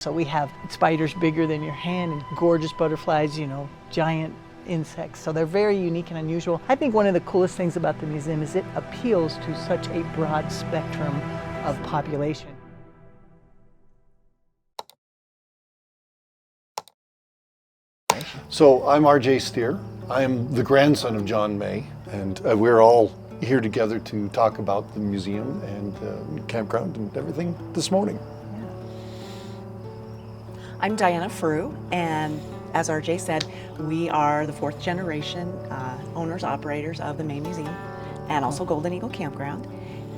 So we have spiders bigger than your hand and gorgeous butterflies, giant insects. So they're very unique and unusual. I think one of the coolest things about the museum is it appeals to such a broad spectrum of population. So I'm R.J. Steer. I am the grandson of John May, and we're all here together to talk about the museum and campground and everything this morning. I'm Diana Frew, and as RJ said, we are the fourth generation owners, operators of the May Museum and also Golden Eagle Campground.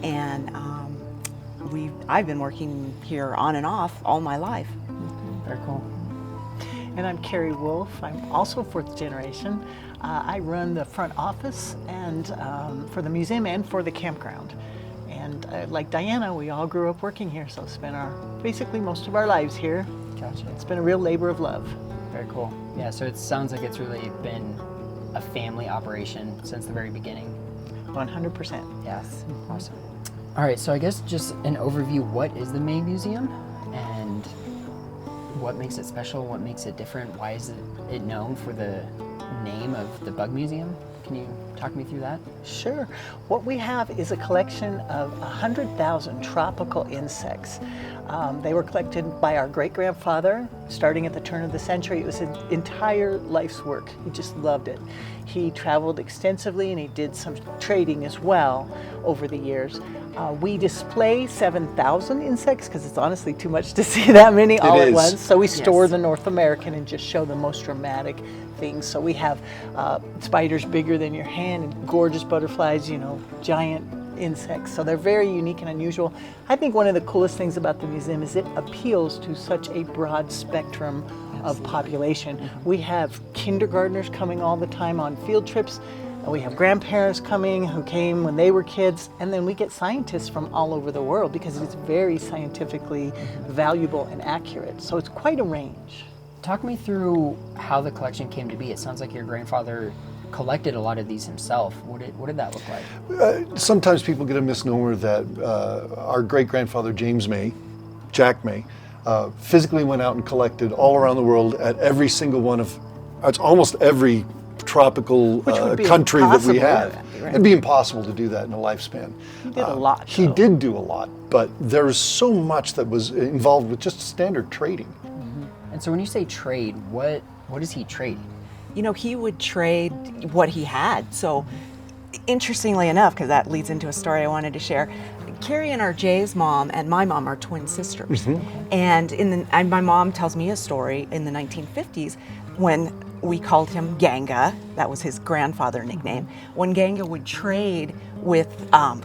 And I've been working here on and off all my life. Very cool. And I'm Carrie Wolf. I'm also fourth generation. I run the front office and for the museum and for the campground. And like Diana, we all grew up working here, so spent basically most of our lives here. Gotcha. It's been a real labor of love. Very cool. Yeah, so it sounds like it's really been a family operation since the very beginning. 100%. Yes. Awesome. All right, so I guess just an overview, what is the May Museum and what makes it special, what makes it different, why is it known for the name of the Bug Museum? Can you talk me through that? Sure. What we have is a collection of 100,000 tropical insects. They were collected by our great-grandfather starting at the turn of the century. It was his entire life's work. He just loved it. He traveled extensively and he did some trading as well over the years. We display 7,000 insects because it's honestly too much to see that many all at once. So we store the North American and just show the most dramatic things. So we have spiders bigger than your hand and gorgeous butterflies, giant insects. So they're very unique and unusual. I think one of the coolest things about the museum is it appeals to such a broad spectrum of population. We have kindergartners coming all the time on field trips. We have grandparents coming who came when they were kids, and then we get scientists from all over the world because it's very scientifically valuable and accurate. So it's quite a range. Talk me through how the collection came to be. It sounds like your grandfather collected a lot of these himself. What did that look like? Sometimes people get a misnomer that our great-grandfather James May, Jack May, physically went out and collected all around the world at every single one of, it's almost every tropical country that we have. Right? It'd be impossible to do that in a lifespan. He did a lot. He did do a lot, but there's so much that was involved with just standard trading. Mm-hmm. And so when you say trade, what is he trading? He would trade what he had. So interestingly enough, because that leads into a story I wanted to share, Carrie and RJ's mom and my mom are twin sisters. Mm-hmm. And my mom tells me a story in the 1950s when we called him Ganga, that was his grandfather nickname. When Ganga would trade with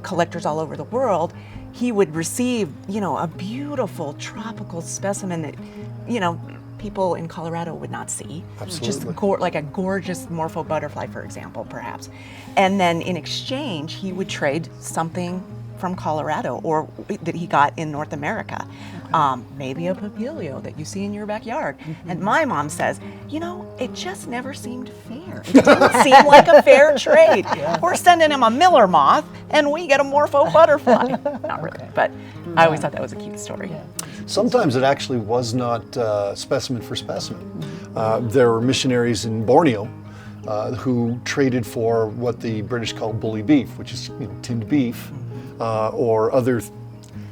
collectors all over the world, he would receive, a beautiful tropical specimen that, people in Colorado would not see. Absolutely. Just like a gorgeous morpho butterfly, for example, perhaps. And then in exchange, he would trade something from Colorado or that he got in North America. Okay. Maybe a papilio that you see in your backyard. Mm-hmm. And my mom says, it just never seemed fair. It didn't seem like a fair trade. Yeah. We're sending him a Miller moth and we get a morpho butterfly. Not really, but I always thought that was a cute story. Yeah. Sometimes it actually was not specimen for specimen. There were missionaries in Borneo who traded for what the British call bully beef, which is tinned beef, or other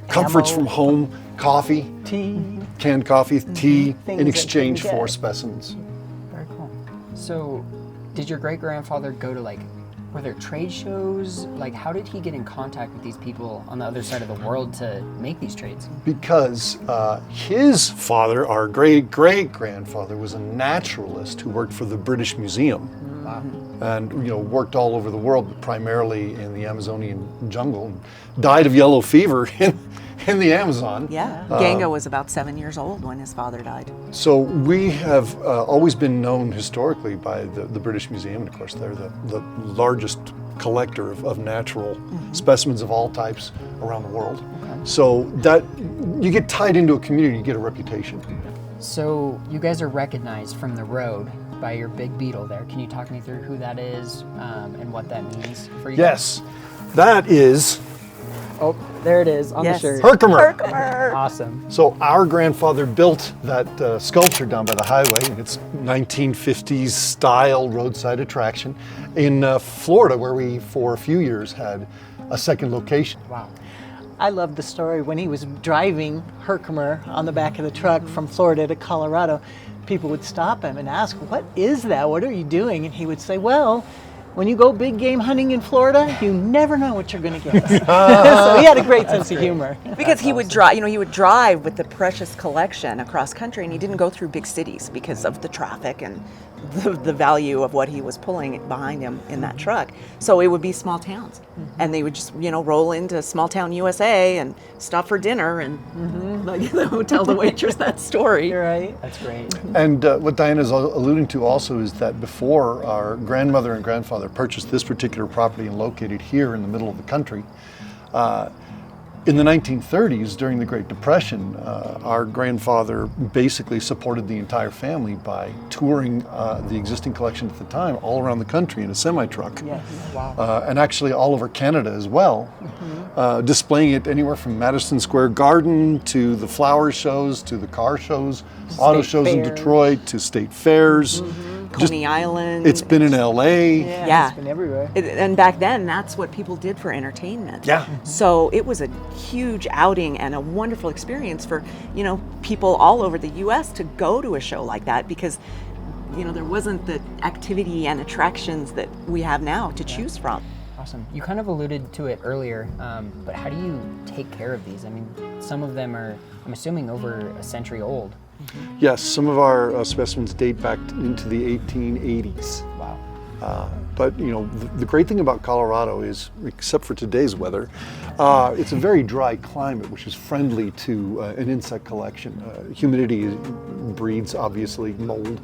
comforts from home, coffee, tea, canned coffee, tea, in exchange for specimens. Very cool. So, did your great-grandfather go to were there trade shows? How did he get in contact with these people on the other side of the world to make these trades? Because his father, our great-great-grandfather, was a naturalist who worked for the British Museum. Wow. And worked all over the world, but primarily in the Amazonian jungle. Died of yellow fever in the Amazon. Yeah, Ganga was about 7 years old when his father died. So we have always been known historically by the British Museum, and of course they're the largest collector of natural specimens of all types around the world. Okay. So that you get tied into a community, you get a reputation. So you guys are recognized from the road by your big beetle there. Can you talk me through who that is and what that means for you? Yes, that is Oh, there it is on Yes. the shirt. Herkimer. Herkimer. Awesome. So our grandfather built that sculpture down by the highway, and it's 1950s style roadside attraction in Florida, where we for a few years had a second location. Wow. I love the story when he was driving Herkimer on the back of the truck from Florida to Colorado. People would stop him and ask, "What is that? What are you doing?" And he would say, "Well, when you go big game hunting in Florida, you never know what you're going to get." So he had a great sense of humor. Because he would drive, he would drive with the precious collection across country, and he didn't go through big cities because of the traffic and the value of what he was pulling behind him in that truck. So it would be small towns, and they would just, roll into small town USA and stop for dinner and tell the waitress that story. You're right. That's great. And what Diana's alluding to also is that before our grandmother and grandfather purchased this particular property and located here in the middle of the country, in the 1930s, during the Great Depression, our grandfather basically supported the entire family by touring the existing collection at the time all around the country in a semi-truck. Yes. Wow. And actually all over Canada as well, displaying it anywhere from Madison Square Garden to the flower shows to the car shows, auto State shows in fairs. Detroit to state fairs. Coney Island. It's been in LA. Yeah. It's been everywhere. And back then, that's what people did for entertainment. Yeah. So it was a huge outing and a wonderful experience for, people all over the U.S. to go to a show like that because, there wasn't the activity and attractions that we have now to choose from. Awesome. You kind of alluded to it earlier, but how do you take care of these? I mean, some of them are, I'm assuming, over a century old. Yes, some of our specimens date back into the 1880s. Wow. But the great thing about Colorado is, except for today's weather, it's a very dry climate, which is friendly to an insect collection. Humidity breeds, obviously, mold.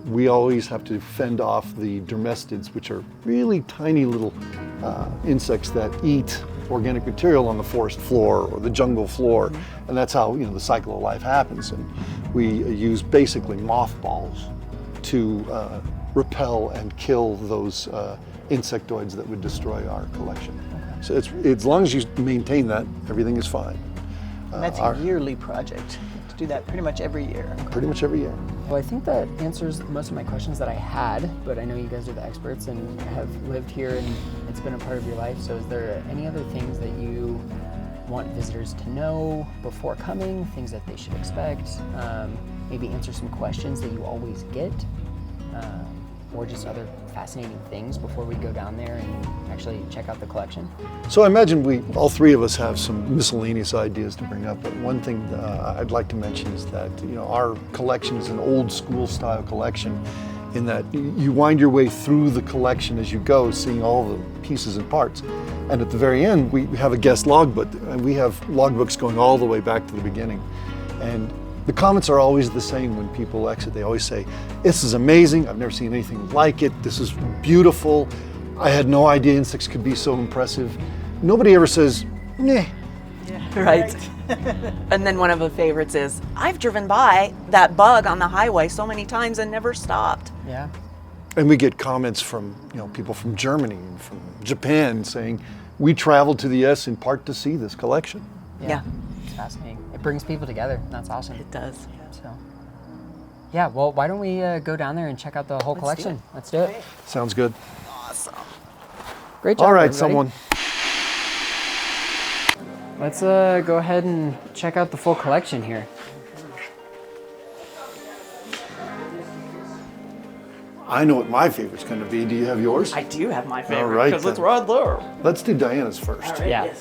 We always have to fend off the dermestids, which are really tiny little insects that eat organic material on the forest floor or the jungle floor, and that's how the cycle of life happens. And we use basically mothballs to repel and kill those insectoids that would destroy our collection. So it's as long as you maintain that, everything is fine. And that's a yearly project. To do that pretty much every year. Pretty much every year. Well, I think that answers most of my questions that I had, but I know you guys are the experts and have lived here and it's been a part of your life. So is there any other things that you want visitors to know before coming, things that they should expect? Maybe answer some questions that you always get, or just other fascinating things before we go down there and actually check out the collection? So I imagine all three of us have some miscellaneous ideas to bring up, but one thing I'd like to mention is that our collection is an old school style collection in that you wind your way through the collection as you go, seeing all the pieces and parts. And at the very end, we have a guest logbook, and we have logbooks going all the way back to the beginning. And the comments are always the same when people exit. They always say, "This is amazing, I've never seen anything like it, this is beautiful, I had no idea insects could be so impressive." Nobody ever says, "Meh." Right. And then one of the favorites is, "I've driven by that bug on the highway so many times and never stopped." Yeah. And we get comments from people from Germany and from Japan saying, "We traveled to the US in part to see this collection." Yeah. It's fascinating. It brings people together. That's awesome. It does. So, yeah, well, why don't we go down there and check out the whole collection? Let's do it. Sounds good. Awesome. Great job, All right, everybody. someone. Let's go ahead and check out the full collection here. I know what my favorite's going to be. Do you have yours? I do have my favorite. All right, Because it's then. right there. Let's do Diana's first. Yeah.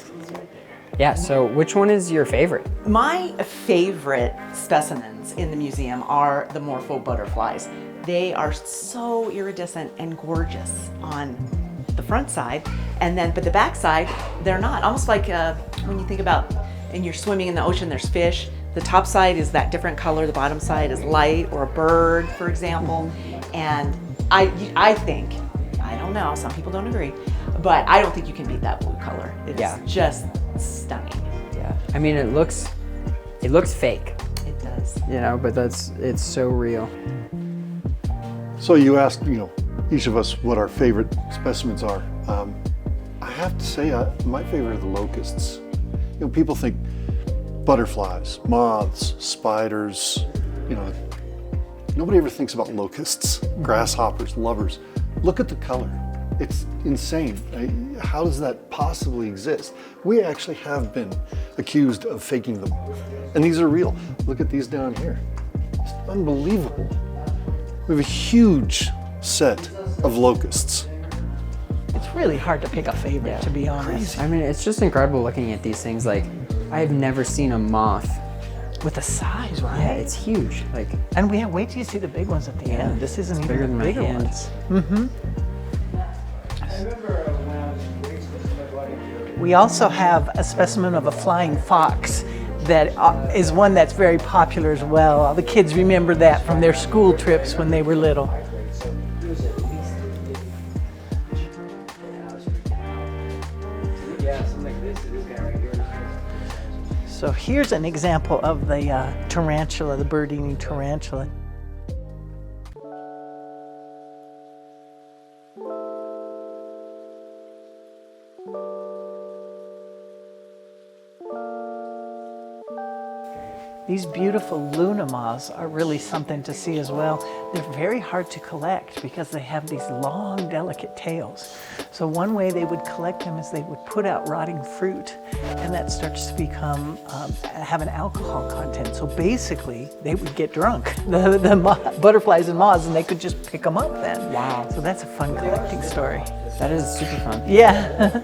Yeah, so which one is your favorite? My favorite specimens in the museum are the morpho butterflies. They are so iridescent and gorgeous on the front side, but the back side, they're not. Almost like when you think about, and you're swimming in the ocean, there's fish. The top side is that different color, the bottom side is light, or a bird, for example. And I think, I don't know, some people don't agree, but I don't think you can beat that blue color. It's just stunning. Yeah. I mean, it looks fake, It does. but it's so real. So you asked, each of us what our favorite specimens are. I have to say, my favorite are the locusts. You know, people think butterflies, moths, spiders, you know, nobody ever thinks about locusts, grasshoppers, lovers. Look at the color. It's insane. How does that possibly exist? We actually have been accused of faking them. And these are real. Look at these down here. It's unbelievable. We have a huge set of locusts. It's really hard to pick a favorite, to be honest. I mean, it's just incredible looking at these things. Like, I've never seen a moth. With the size, right? Yeah, it's huge. Like, And wait till you see the big ones at the end. This isn't even bigger than the my bigger hand. ones. We also have a specimen of a flying fox that is one that's very popular as well. All the kids remember that from their school trips when they were little. So here's an example of the tarantula, the bird-eating tarantula. These beautiful Luna moths are really something to see as well. They're very hard to collect because they have these long, delicate tails. So one way they would collect them is they would put out rotting fruit, and that starts to become, have an alcohol content. So basically, they would get drunk, the butterflies and moths, and they could just pick them up then. Wow. So that's a fun collecting story. that is super fun. Yeah.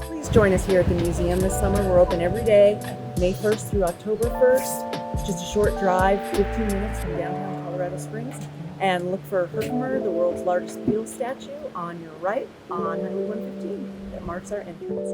Please join us here at the museum this summer. We're open every day, May 1st through October 1st. It's just a short drive, 15 minutes from downtown Colorado Springs. And look for Herkimer, the world's largest beetle statue, on your right on Highway 115 that marks our entrance.